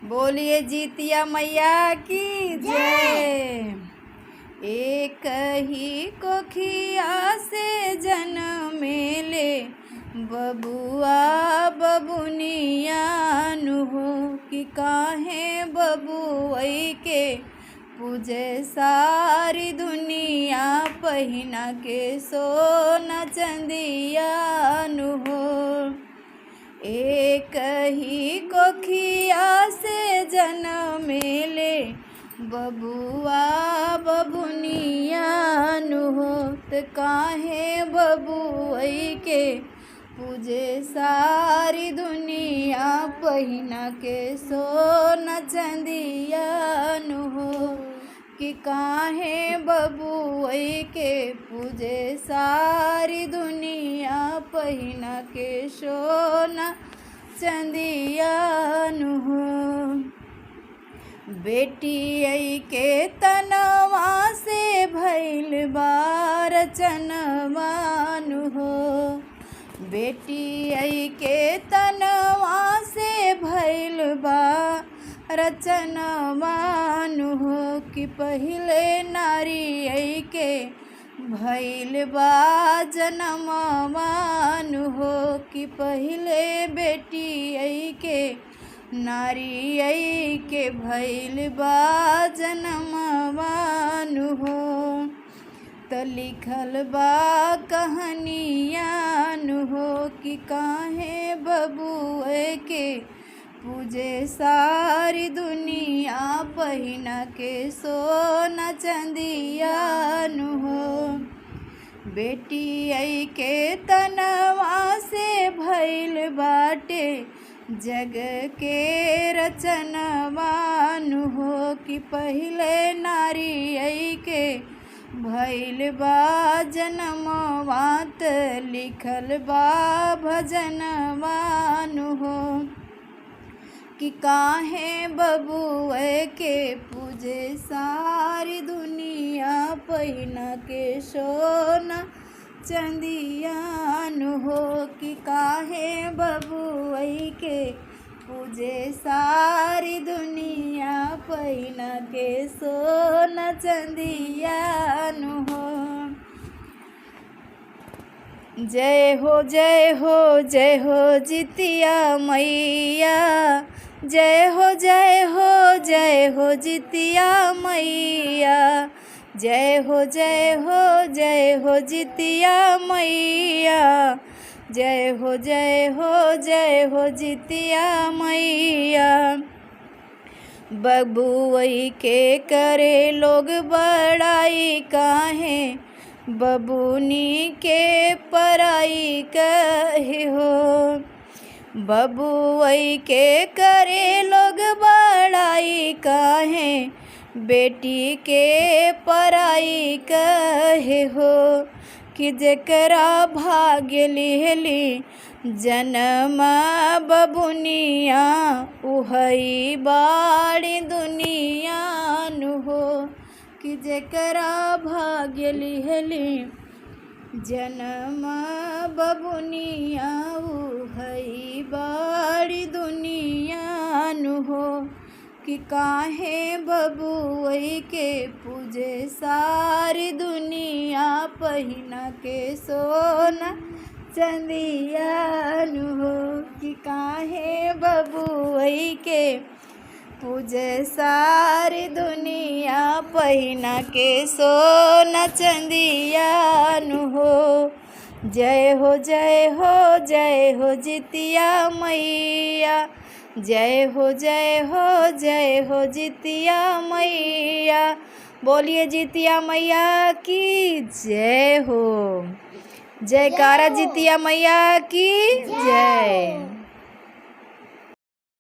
बोलिए जितिया मैया की जय। एक ही कोखिया से जनमेले बबुआ बबुनिया हो कि काहे बबुई के पूजे सारी दुनिया पहिना के सोना चंदिया हो। एक ही कोखिया से जनमेले बबुआ बबुनिया हो त काहे बबुई के पूजे सारी दुनिया पहिना के सोना चंदिया हो कि काहे बबुई के पूजे सारी दुनिया पहिना के सोना चंदिया हो। बेटी के तनवा से भइल बार चनवान हो। बेटी के तनवा से भइल बा रचनवान हो कि पहिले नारी के भइल बा जनमवान हो कि पहिले बेटी के नारी के भइल बा जनमवान हो। त लिखल बा कहानियान हो कि काहे बबुए के पूजे सारी दुनिया पहिना के सोना चंदियान हो। बेटी के तनवा से भइल बाटे जग के रचनवान हो कि पहिले नारी के भइल बा जनमवात लिखल बा भजनवान हो कि काहे बबुए के पूजे सारी दुनिया पहिना के सोना चंदियान हो कि काहे बबुई के पूजे सारी दुनिया पहिना के सोना चंदियान हो। जय हो जय हो जय हो जितिया मैया। जय हो जय हो जय हो जितिया मैया। जय हो जय हो जय हो जितिया मैया। जय हो जय हो जय हो जितिया मैया। बबुई के करे लोग बड़ाई काहे बबुनी के पराई कहे हो। बबुई के करे लोग बड़ाई काहे बेटी के पराई कहे हो कि जेकरा भाग्य लिहली जनमा बबुनिया उहई बाड़ी दुनिया हो कि जेकरा भाग्य लिहली जनमा बबुनिया उहई बाड़ी दुनिया हो कि काहे बबुई के पूजे सारी दुनिया पहिना के सोना चंदियान हो कि काहे बबुई के पूजे सारी दुनिया पहिना के सोना चंदियान हो। जय हो जय हो जय हो जितिया मैया। जय हो जय हो जय हो जितिया मैया। बोलिए जितिया मैया की जय हो। जयकारा जितिया मैया की जय।